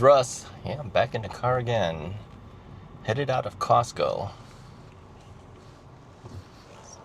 Russ. Yeah, I'm back in the car again. Headed out of Costco.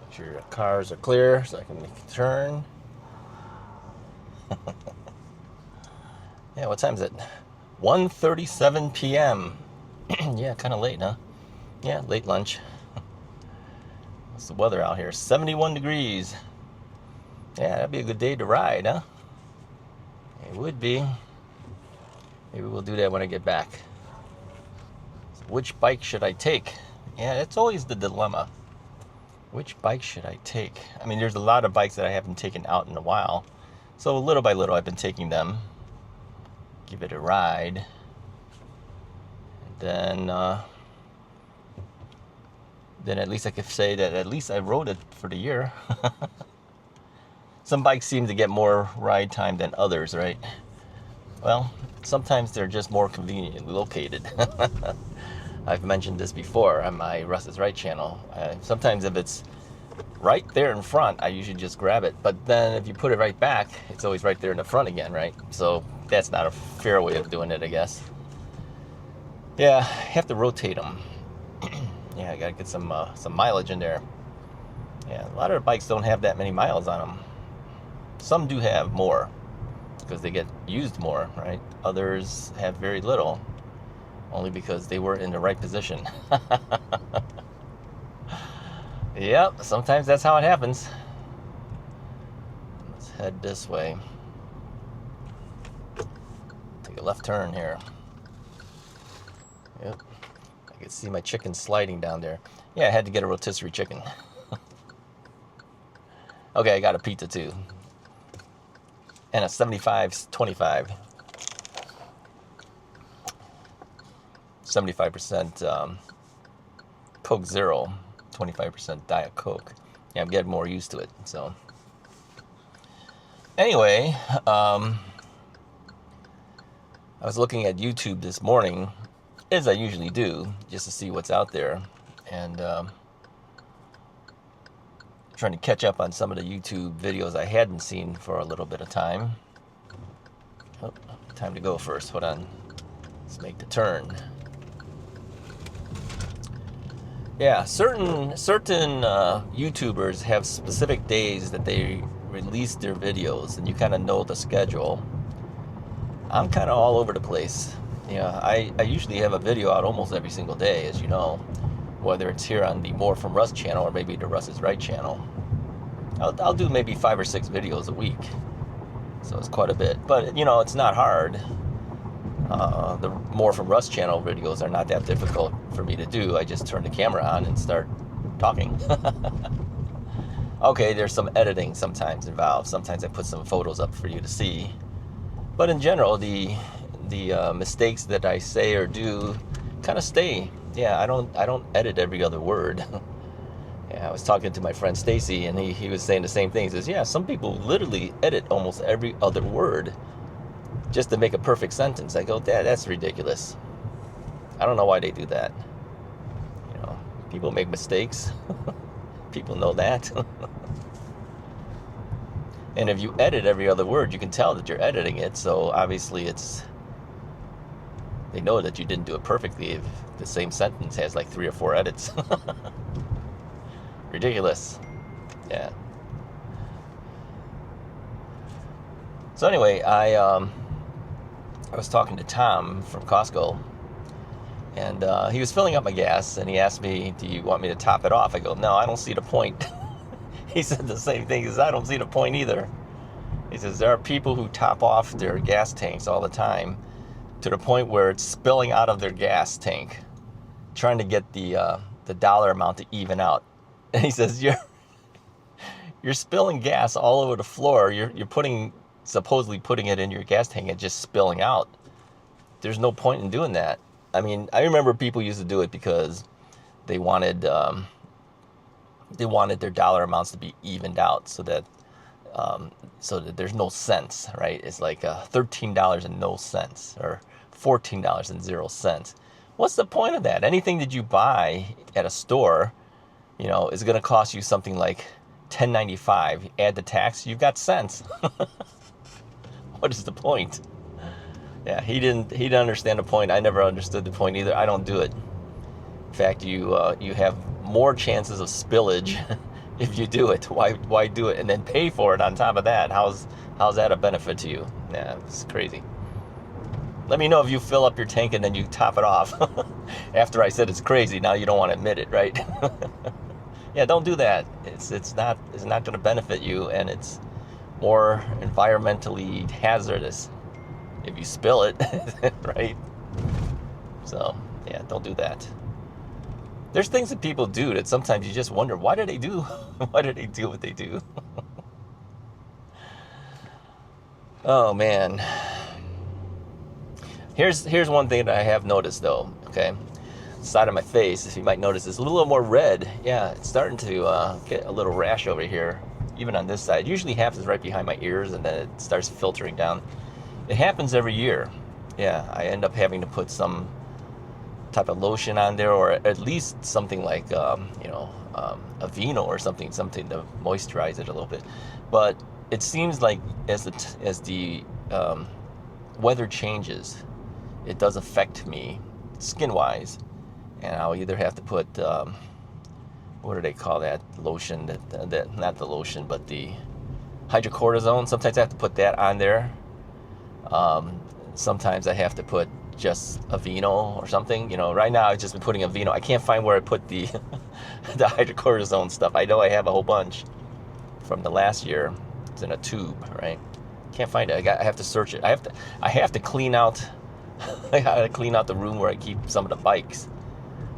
Make sure your cars are clear so I can make a turn. Yeah, what time is it? 1:37 p.m. Yeah, kind of late, huh? Yeah, late lunch. What's the weather out here? 71 degrees. Yeah, that'd be a good day to ride, huh? It would be. Maybe we'll do that when I get back. So which bike should I take? Yeah, that's always the dilemma. Which bike should I take? I mean, there's a lot of bikes that I haven't taken out in a while. So little by little, I've been taking them. Give it a ride. And then at least I could say that at least I rode it for the year. Some bikes seem to get more ride time than others, right? Well, sometimes they're just more conveniently located. I've mentioned this before on my Russ's Right channel. Sometimes if it's right there in front, I usually just grab it. But then if you put it right back, it's always right there in the front again, right? So that's not a fair way of doing it, I guess. Yeah, you have to rotate them. Yeah, I gotta get some mileage in there. Yeah, a lot of the bikes don't have that many miles on them. Some do have more because they get used more, right? Others have very little, only because they weren't in the right position. Yep, sometimes that's how it happens. Let's head this way. Take a left turn here. Yep, I can see my chicken sliding down there. Yeah, I had to get a rotisserie chicken. Okay, I got a pizza too. And a 75-25. 75% Coke Zero, 25% Diet Coke. Yeah, I'm getting more used to it. So anyway, I was looking at YouTube this morning, as I usually do, just to see what's out there. And trying to catch up on some of the YouTube videos I hadn't seen for a little bit of time. Oh, time to go first. Hold on. Let's make the turn. Yeah, certain YouTubers have specific days that they release their videos, and you kind of know the schedule. I'm kind of all over the place. Yeah, I usually have a video out almost every single day, as you know, whether it's here on the More From Russ channel or maybe the Russ's Right channel. I'll do maybe 5 or 6 videos a week, so it's quite a bit. But you know, it's not hard. The More From Russ channel videos are not that difficult for me to do. I just turn the camera on and start talking. Okay, there's some editing sometimes involved. Sometimes I put some photos up for you to see. But in general, the mistakes that I say or do kind of stay. Yeah, I don't edit every other word. Yeah, I was talking to my friend Stacy, and he was saying the same thing. He says, yeah, some people literally edit almost every other word just to make a perfect sentence. I go, that's ridiculous. I don't know why they do that. You know, people make mistakes. People know that. And if you edit every other word, you can tell that you're editing it. So obviously they know that you didn't do it perfectly if the same sentence has like 3 or 4 edits. Ridiculous. Yeah. So anyway, I was talking to Tom from Costco, and he was filling up my gas, and he asked me, do you want me to top it off? I go, no, I don't see the point. He said the same thing. He says, I don't see the point either. He says, there are people who top off their gas tanks all the time to the point where it's spilling out of their gas tank, trying to get the dollar amount to even out. And he says, you're spilling gas all over the floor. You're supposedly putting it in your gas tank and just spilling out. There's no point in doing that. I mean, I remember people used to do it because they wanted their dollar amounts to be evened out so that there's no cents, right? It's like $13 and no cents, or $14 and 0 cents. What's the point of that? Anything that you buy at a store, you know, is going to cost you something like $10.95. Add the tax, you've got cents. What is the point? Yeah, he didn't understand the point. I never understood the point either. I don't do it. In fact, you have more chances of spillage if you do it. Why do it and then pay for it on top of that? How's that a benefit to you? Yeah, it's crazy. Let me know if you fill up your tank and then you top it off. After I said it's crazy, now you don't want to admit it, right? Yeah, don't do that. It's not going to benefit you, and it's more environmentally hazardous if you spill it, right? So yeah, don't do that. There's things that people do that sometimes you just wonder, why do they do what they do? Oh man. Here's one thing that I have noticed though, okay? Side of my face, if you might notice, is a little more red. Yeah, it's starting to get a little rash over here, even on this side. Usually happens right behind my ears, and then it starts filtering down. It happens every year. Yeah, I end up having to put some type of lotion on there, or at least something like Aveeno or something to moisturize it a little bit. But it seems like as the weather changes, it does affect me skin-wise, and I'll either have to put what do they call that lotion? That not the lotion, but the hydrocortisone. Sometimes I have to put that on there. Sometimes I have to put just Aveeno or something. Right now I've just been putting Aveeno. I can't find where I put the the hydrocortisone stuff. I know I have a whole bunch from the last year. It's in a tube, right? Can't find it. I have to search it. I have to clean out. I gotta clean out the room where I keep some of the bikes.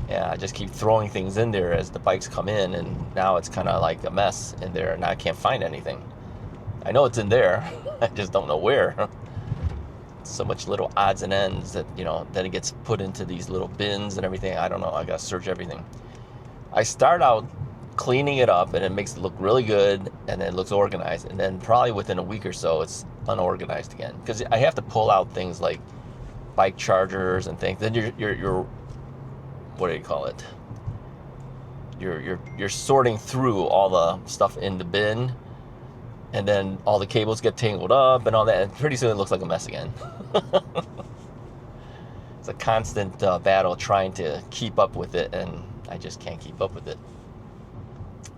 Yeah, I just keep throwing things in there as the bikes come in, and now it's kind of like a mess in there, and I can't find anything. I know it's in there. I just don't know where. So much little odds and ends that then it gets put into these little bins and everything. I don't know. I gotta search everything. I start out cleaning it up, and it makes it look really good, and then it looks organized, and then probably within a week or so it's unorganized again, because I have to pull out things like bike chargers and things. Then you're what do you call it? You're sorting through all the stuff in the bin, and then all the cables get tangled up and all that, and pretty soon it looks like a mess again. It's a constant battle trying to keep up with it, and I just can't keep up with it.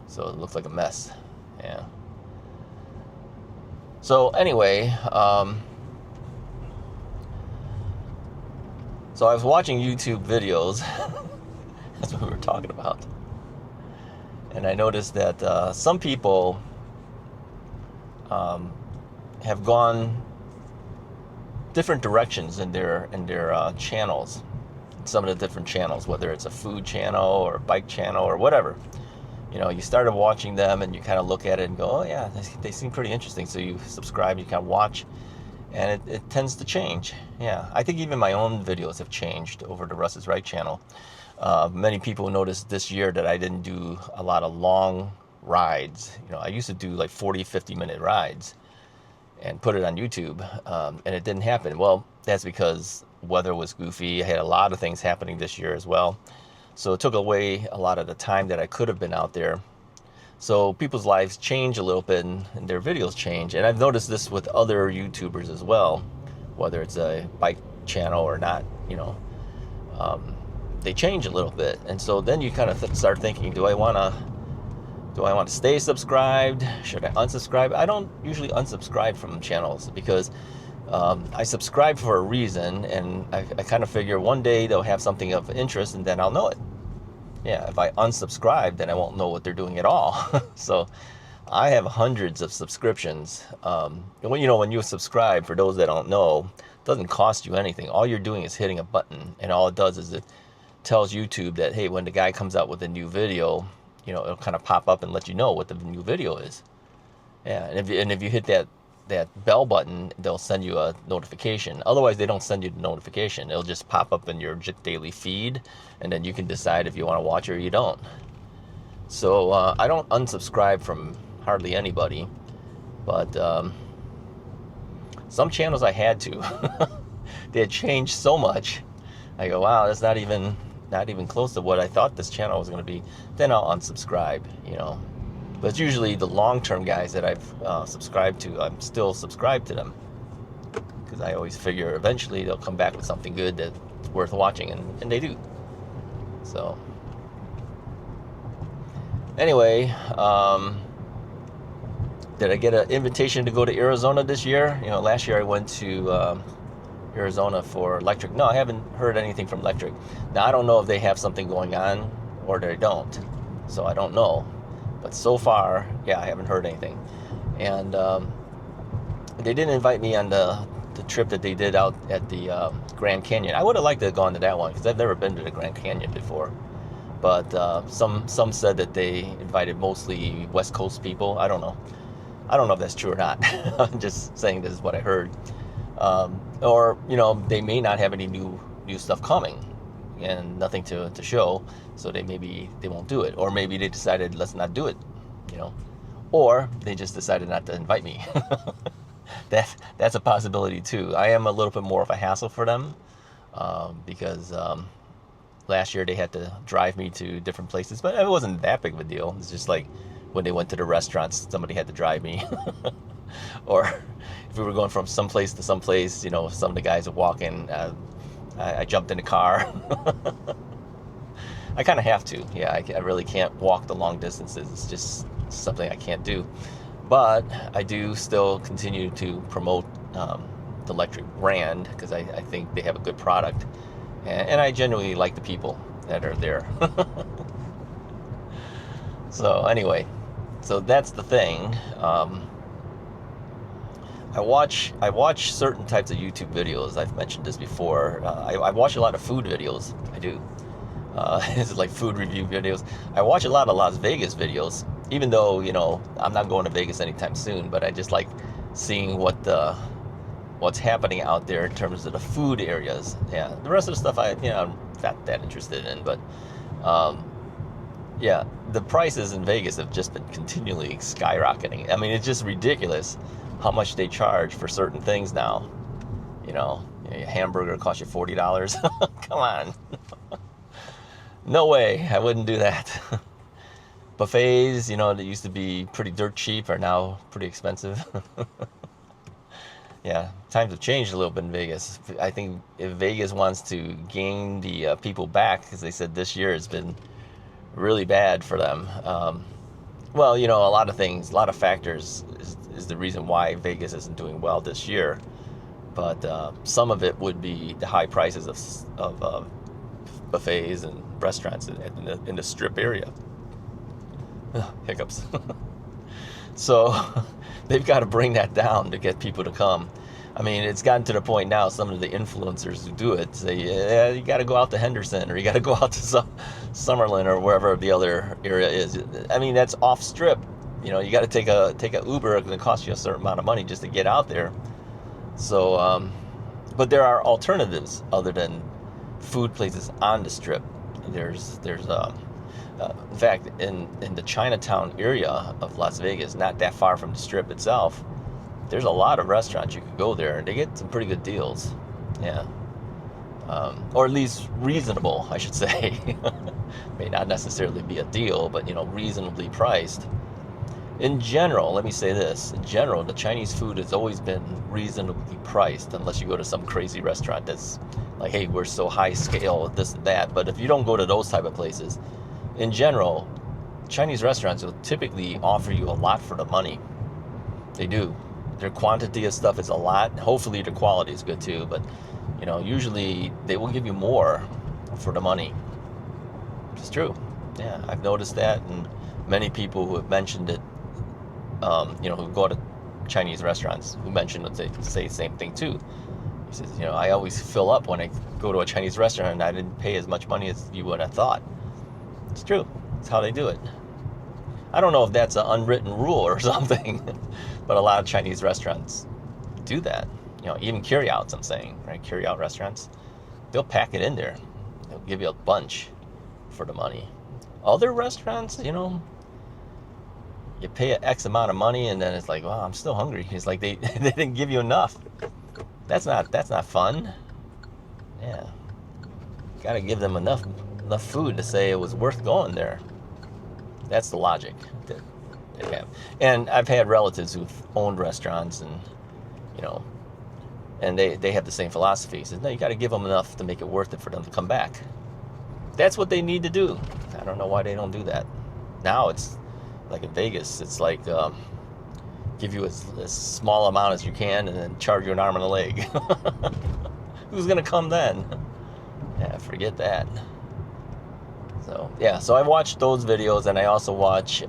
So it looks like a mess. Yeah. So anyway, so I was watching YouTube videos. That's what we were talking about. And I noticed that some people have gone different directions in their channels. Some of the different channels, whether it's a food channel or a bike channel or whatever. You started watching them and you kind of look at it and go, oh yeah, they seem pretty interesting. So you subscribe, you kind of watch, and it tends to change. Yeah, I think even my own videos have changed over to Russ's Right channel. Many people noticed this year that I didn't do a lot of long rides. I used to do like 40, 50-minute rides and put it on YouTube, and it didn't happen. Well, that's because weather was goofy. I had a lot of things happening this year as well. So it took away a lot of the time that I could have been out there. So people's lives change a little bit, and their videos change. And I've noticed this with other YouTubers as well, whether it's a bike channel or not, they change a little bit. And so then you kind of start thinking, do I want to stay subscribed? Should I unsubscribe? I don't usually unsubscribe from channels, because I subscribe for a reason, and I kind of figure one day they'll have something of interest, and then I'll know it. Yeah, if I unsubscribe, then I won't know what they're doing at all. So I have hundreds of subscriptions. When you subscribe, for those that don't know, it doesn't cost you anything. All you're doing is hitting a button, and all it does is it tells YouTube that, hey, when the guy comes out with a new video, it'll kind of pop up and let you know what the new video is. Yeah, and if you hit that bell button, they'll send you a notification. Otherwise, they don't send you the notification. It'll just pop up in your daily feed, and then you can decide if you want to watch it or you don't. So I don't unsubscribe from hardly anybody, but some channels I had to. They had changed so much. I go, wow, that's not even close to what I thought this channel was going to be. Then I'll unsubscribe, But it's usually the long-term guys that I've subscribed to. I'm still subscribed to them. because I always figure eventually they'll come back with something good that's worth watching, and they do. So anyway, did I get an invitation to go to Arizona this year? Last year I went to Arizona for electric. No, I haven't heard anything from electric. Now, I don't know if they have something going on or they don't. So I don't know. But so far, yeah, I haven't heard anything. And they didn't invite me on the trip that they did out at the Grand Canyon. I would have liked to have gone to that one because I've never been to the Grand Canyon before. But some said that they invited mostly West Coast people. I don't know. I don't know if that's true or not. I'm just saying this is what I heard. Or they may not have any new stuff coming and nothing to show, so they won't do it. Or maybe they decided let's not do it, or they just decided not to invite me. That's a possibility too. I am a little bit more of a hassle for them because last year they had to drive me to different places, but it wasn't that big of a deal. It's just like when they went to the restaurants, somebody had to drive me. Or if we were going from someplace to someplace, some of the guys are walking, I jumped in the car. I kind of have to. Yeah, I really can't walk the long distances. It's just something I can't do. But I do still continue to promote the electric brand because I think they have a good product. And I genuinely like the people that are there. So anyway, so that's the thing. I watch certain types of YouTube videos. I've mentioned this before. I watch a lot of food videos. I do. This is like food review videos. I watch a lot of Las Vegas videos, even though I'm not going to Vegas anytime soon. But I just like seeing what's happening out there in terms of the food areas. Yeah, the rest of the stuff I'm not that interested in. But yeah, the prices in Vegas have just been continually skyrocketing. I mean, it's just ridiculous how much they charge for certain things now. A hamburger costs you $40. Come on. No way, I wouldn't do that. Buffets, that used to be pretty dirt cheap are now pretty expensive. Yeah, times have changed a little bit in Vegas. I think if Vegas wants to gain the people back, because they said this year has been really bad for them. Well, a lot of things, a lot of factors is the reason why Vegas isn't doing well this year. But some of it would be the high prices of buffets and restaurants in the strip area. Hiccups. So they've got to bring that down to get people to come. I mean, it's gotten to the point now, some of the influencers who do it say, yeah, you got to go out to Henderson, or you got to go out to Summerlin, or wherever the other area is. I mean, that's off strip. You got to take a Uber. It's going to cost you a certain amount of money just to get out there. So, but there are alternatives other than food places on the strip. There's in fact, in the Chinatown area of Las Vegas, not that far from the strip itself, there's a lot of restaurants you could go there, and they get some pretty good deals. Yeah. Or at least reasonable, I should say. May not necessarily be a deal, but, reasonably priced. In general, let me say this. In general, the Chinese food has always been reasonably priced, unless you go to some crazy restaurant that's like, hey, we're so high scale, this and that. But if you don't go to those type of places, in general, Chinese restaurants will typically offer you a lot for the money. They do. Their quantity of stuff is a lot. Hopefully the quality is good too, but usually they will give you more for the money. It's true. Yeah, I've noticed that, and many people who have mentioned it, who go to Chinese restaurants, who mention it, they say the same thing too. He says, I always fill up when I go to a Chinese restaurant, and I didn't pay as much money as you would have thought. It's true. It's how they do it. I don't know if that's an unwritten rule or something, but a lot of Chinese restaurants do that. Even carry-outs, I'm saying, right? Carry-out restaurants, they'll pack it in there. They'll give you a bunch for the money. Other restaurants, you pay an X amount of money, and then it's like, wow, I'm still hungry. It's like they didn't give you enough. That's not fun. Yeah, got to give them enough food to say it was worth going there. That's the logic that they have. And I've had relatives who've owned restaurants, and And they have the same philosophy. He says, no, you got to give them enough to make it worth it for them to come back. That's what they need to do. I don't know why they don't do that. Now it's like in Vegas, it's like give you as small amount as you can and then charge you an arm and a leg. Who's going to come then? Yeah, forget that. So, yeah, so I watch those videos, and I also watch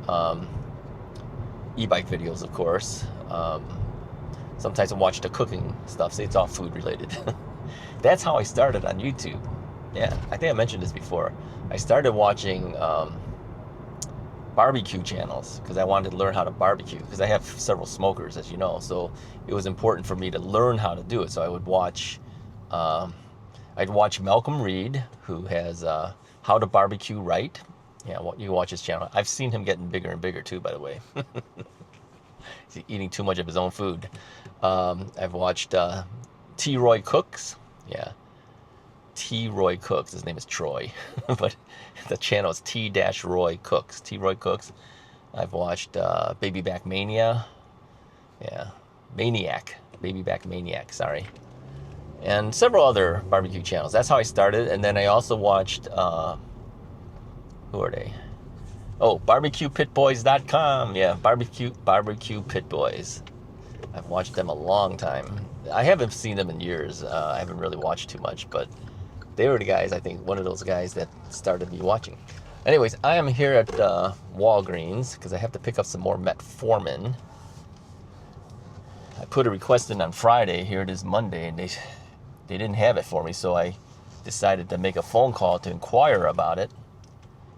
e-bike videos, of course. Sometimes I watch the cooking stuff. See, it's all food related. That's how I started on YouTube. Yeah, I think I mentioned this before. I started watching barbecue channels because I wanted to learn how to barbecue, because I have several smokers, as you know, so it was important for me to learn how to do it. So I would watch Malcolm Reed, who has How to Barbecue Right. Yeah, you watch his channel. I've seen him getting bigger and bigger too, by the way. He's eating too much of his own food. I've watched T. Roy Cooks. Yeah, T. Roy Cooks. His name is Troy, but the channel is T-Roy Cooks. T. Roy Cooks. I've watched Baby Back Mania. Yeah, Maniac. Baby Back Maniac. Sorry. And several other barbecue channels. That's how I started. And then I also watched, who are they? Oh, barbecuepitboys.com. Yeah, barbecue pit boys. I've watched them a long time. I haven't seen them in years. I haven't really watched too much, but they were the guys, I think, one of those guys that started me watching. Anyways, I am here at Walgreens because I have to pick up some more metformin. I put a request in on Friday. Here it is Monday, and they didn't have it for me, so I decided to make a phone call to inquire about it.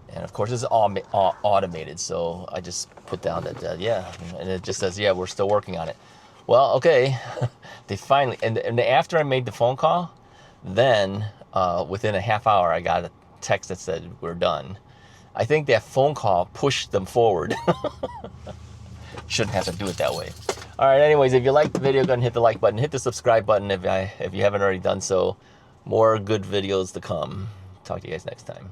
And of course, it's all automated, so I just put down that, yeah, and it just says, yeah, we're still working on it. Well, okay, they finally, and after I made the phone call, then within a half hour, I got a text that said, we're done. I think that phone call pushed them forward. Shouldn't have to do it that way. All right, anyways, if you liked the video, go ahead and hit the like button. Hit the subscribe button if you haven't already done so. More good videos to come. Talk to you guys next time.